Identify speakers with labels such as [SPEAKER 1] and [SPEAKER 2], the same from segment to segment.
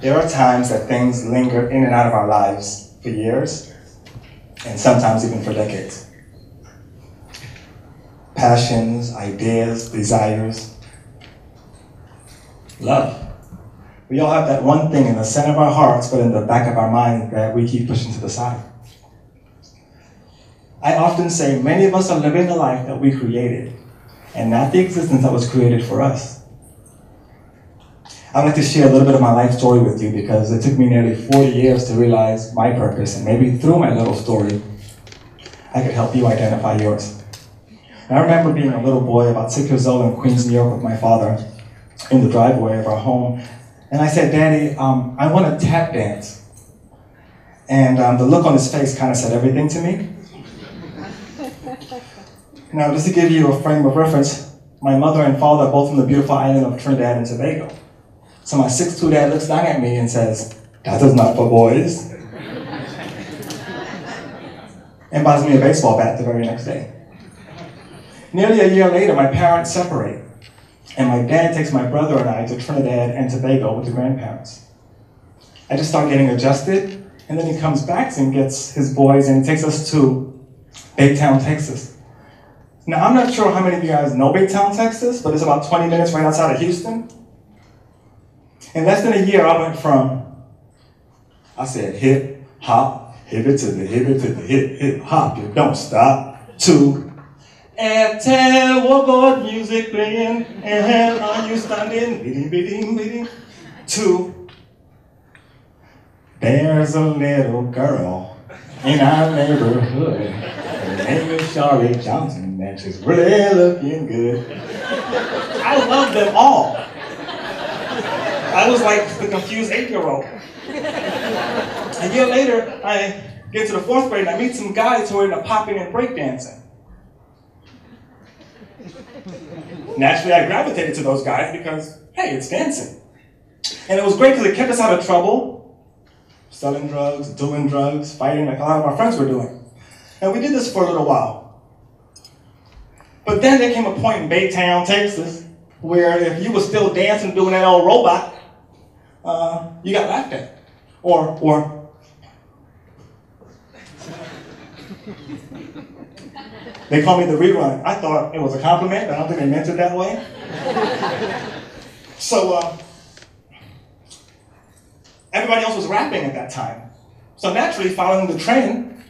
[SPEAKER 1] There are times that things linger in and out of our lives for years, and sometimes even for decades. Passions, ideas, desires, love. We all have that one thing in the center of our hearts, but in the back of our mind that we keep pushing to the side. I often say many of us are living the life that we created, and not the existence that was created for us. I'd like to share a little bit of my life story with you because it took me nearly 40 years to realize my purpose, and maybe through my little story, I could help you identify yours. And I remember being a little boy, about 6 years old, in Queens, New York with my father in the driveway of our home. And I said, Daddy, I want to tap dance. And the look on his face kind of said everything to me. Now, just to give you a frame of reference, my mother and father are both from the beautiful island of Trinidad and Tobago. So my 6'2" dad looks down at me and says, that is not for boys. And buys me a baseball bat the very next day. Nearly a year later, my parents separate. And my dad takes my brother and I to Trinidad and Tobago with the grandparents. I just start getting adjusted, and then he comes back and gets his boys and takes us to Baytown, Texas. Now, I'm not sure how many of you guys know Baytown, Texas, but it's about 20 minutes right outside of Houston. In less than a year, I went from, I said hip, hop, hip it to the hip, hop, you don't stop, to Airtel, what music playing, and are you standing, bidding, bidding, bidding, to there's a little girl in our neighborhood, her name is Charlotte Johnson, and she's really looking good. I love them all. I was like the confused 8-year-old. A year later, I get to the 4th grade and I meet some guys who are into popping and breakdancing. Naturally, I gravitated to those guys because, hey, it's dancing. And it was great because it kept us out of trouble, selling drugs, doing drugs, fighting like a lot of our friends were doing. And we did this for a little while. But then there came a point in Baytown, Texas, where if you were still dancing, doing that old robot, you got laughed at. Or they called me the rerun. I thought it was a compliment, but I don't think they meant it that way. So everybody else was rapping at that time. So naturally, following the trend,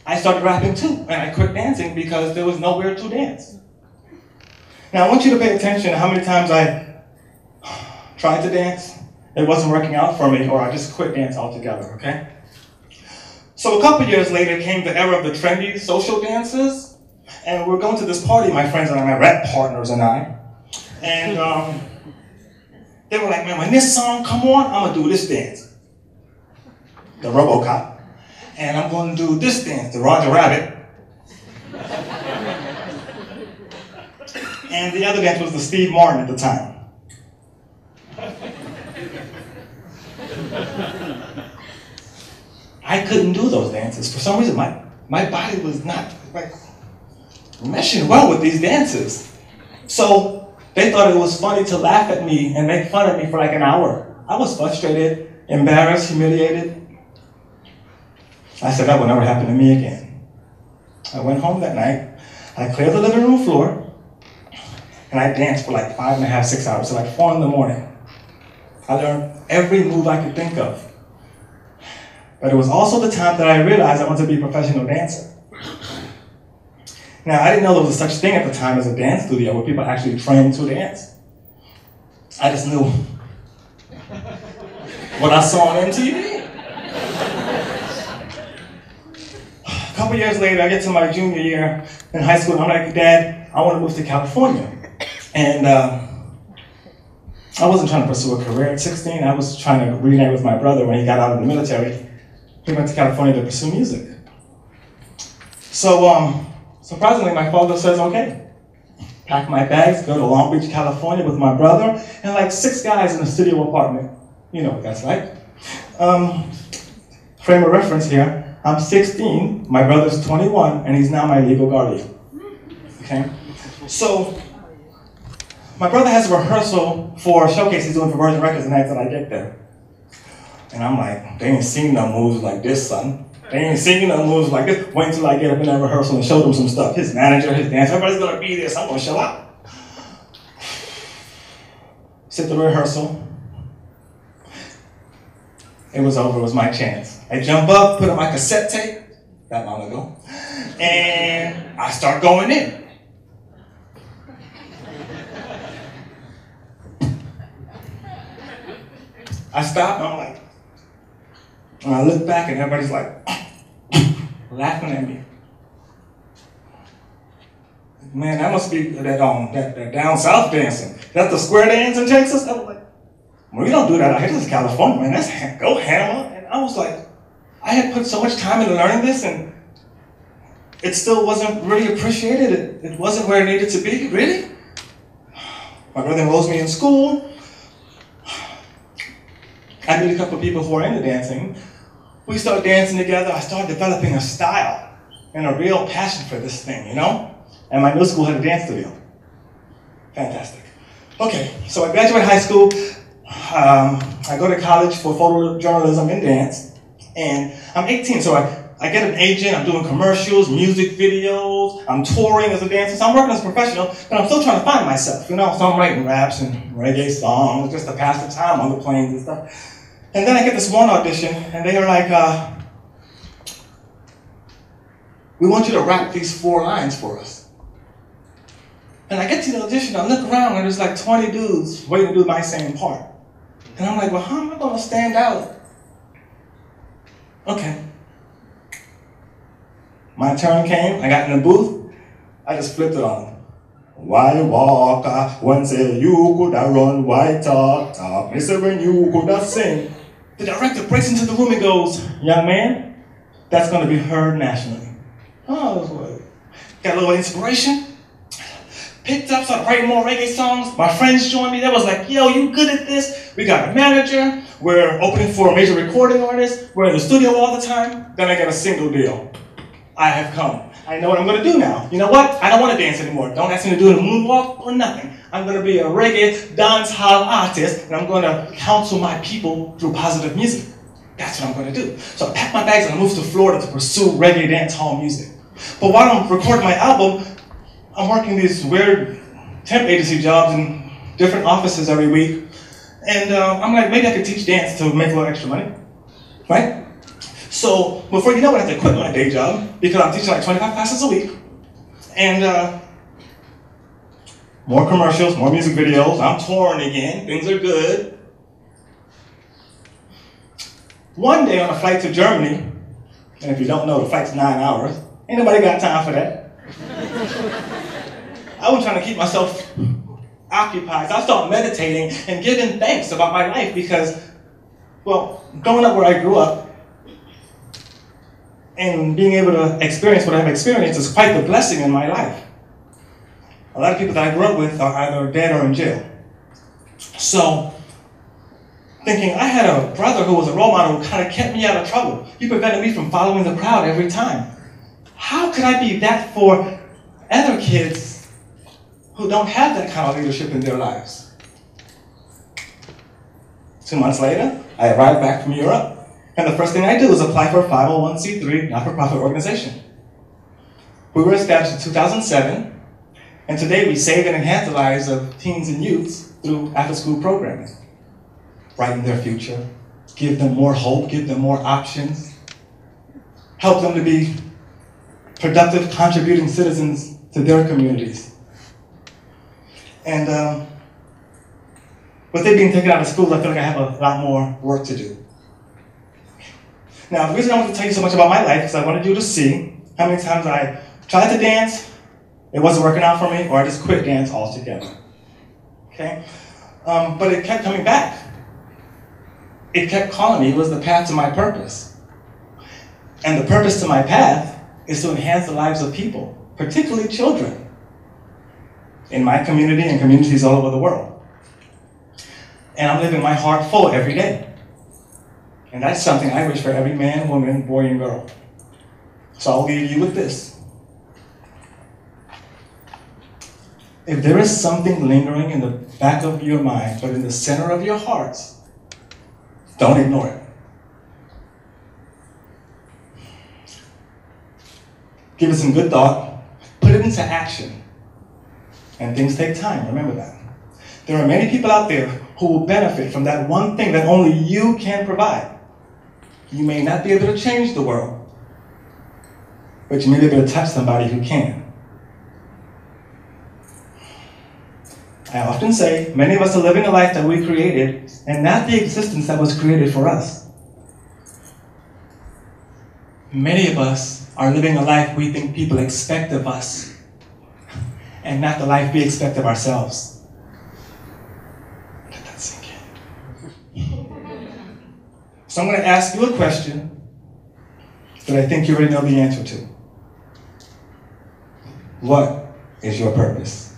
[SPEAKER 1] I started rapping too, and I quit dancing because there was nowhere to dance. Now I want you to pay attention to how many times I tried to dance, it wasn't working out for me, or I just quit dance altogether, okay? So a couple years later came the era of the trendy social dances, and we're going to this party, my friends and I, my rap partners and I, and they were like, man, when this song come on, I'm gonna do this dance, the RoboCop, and I'm gonna do this dance, the Roger Rabbit, and the other dance was the Steve Martin at the time. I couldn't do those dances. For some reason, my body was not meshing well with these dances. So they thought it was funny to laugh at me and make fun of me for like an hour. I was frustrated, embarrassed, humiliated. I said that would never happen to me again. I went home that night, I cleared the living room floor, and I danced for like 5.5, 6 hours, so like 4 in the morning. I learned every move I could think of. But it was also the time that I realized I wanted to be a professional dancer. Now, I didn't know there was such thing at the time as a dance studio where people actually trained to dance. I just knew what I saw on MTV. A couple years later, I get to my junior year in high school, and I'm like, Dad, I want to move to California. And I wasn't trying to pursue a career at 16. I was trying to reunite with my brother when he got out of the military. We went to California to pursue music. So, surprisingly, my father says, okay. Pack my bags, go to Long Beach, California with my brother, and like 6 guys in a studio apartment. You know what that's like. Frame of reference here, I'm 16, my brother's 21, and he's now my legal guardian. Okay? So, my brother has a rehearsal for a showcase he's doing for Virgin Records the night that I get there. And I'm like, they ain't seen no moves like this, son. They ain't seen no moves like this. Wait until I get up in that rehearsal and show them some stuff. His manager, his dancer, everybody's gonna be there, so I'm gonna show out. Sit the rehearsal. It was over, it was my chance. I jump up, put on my cassette tape, that long ago, and I start going in. I stop and I'm like, and I look back and everybody's like, laughing at me. Man, that must be that down south dancing. That's the square dance in Texas? I was like, well, we don't do that out here. This is California, man. That's go hammer. And I was like, I had put so much time into learning this and it still wasn't really appreciated. It wasn't where it needed to be, really? My brother enrolls me in school. I meet a couple of people who are into dancing. We start dancing together. I started developing a style and a real passion for this thing, you know? And my middle school had a dance studio. Fantastic. Okay, so I graduate high school. I go to college for photojournalism and dance. And I'm 18, so I get an agent. I'm doing commercials, music videos. I'm touring as a dancer. So I'm working as a professional, but I'm still trying to find myself, you know? So I'm writing raps and reggae songs just to pass the time on the planes and stuff. And then I get this one audition, and they are like, we want you to rap these 4 lines for us. And I get to the audition, I look around, and there's like 20 dudes waiting to do my same part. And I'm like, well, how am I going to stand out? Okay. My turn came, I got in the booth, I just flipped it on them. Why walk, when say you could run, why talk, me say when you could sing. The director breaks into the room and goes, young man, that's going to be heard nationally. Oh, got a little inspiration. Picked up, started writing more reggae songs. My friends joined me. They was like, yo, you good at this? We got a manager. We're opening for a major recording artist. We're in the studio all the time. Then I get a single deal. I have come. I know what I'm going to do now. You know what? I don't want to dance anymore. Don't ask me to do a moonwalk or nothing. I'm going to be a reggae dance hall artist, and I'm going to counsel my people through positive music. That's what I'm going to do. So I pack my bags and I move to Florida to pursue reggae dance hall music. But while I'm recording my album, I'm working these weird temp agency jobs in different offices every week. And I'm like, maybe I could teach dance to make a little extra money, right? So before you know it, I have to quit my day job because I'm teaching like 25 classes a week. And more commercials, more music videos. I'm touring again. Things are good. One day on a flight to Germany, and if you don't know, the flight's 9 hours. Ain't nobody got time for that. I was trying to keep myself occupied. So I started meditating and giving thanks about my life because, well, growing up where I grew up and being able to experience what I've experienced is quite the blessing in my life. A lot of people that I grew up with are either dead or in jail. So, thinking I had a brother who was a role model who kind of kept me out of trouble. He prevented me from following the crowd every time. How could I be that for other kids who don't have that kind of leadership in their lives? 2 months later, I arrived back from Europe, and the first thing I do is apply for a 501c3 not-for-profit organization. We were established in 2007, and today we save and enhance the lives of teens and youths through after-school programming. Brighten their future, give them more hope, give them more options, help them to be productive, contributing citizens to their communities. And with it being taken out of schools, I feel like I have a lot more work to do. Now, the reason I want to tell you so much about my life is I wanted you to see how many times I tried to dance, it wasn't working out for me, or I just quit dance altogether. Okay? But it kept coming back. It kept calling me. It was the path to my purpose. And the purpose to my path is to enhance the lives of people, particularly children, in my community and communities all over the world. And I'm living my heart full every day. And that's something I wish for every man, woman, boy, and girl. So I'll leave you with this. If there is something lingering in the back of your mind, but in the center of your hearts, don't ignore it. give it some good thought, put it into action. And things take time, remember that. There are many people out there who will benefit from that one thing that only you can provide. You may not be able to change the world, but you may be able to touch somebody who can. I often say, many of us are living a life that we created, and not the existence that was created for us. Many of us are living a life we think people expect of us, and not the life we expect of ourselves. Let that sink in. So I'm going to ask you a question that I think you already know the answer to. What is your purpose?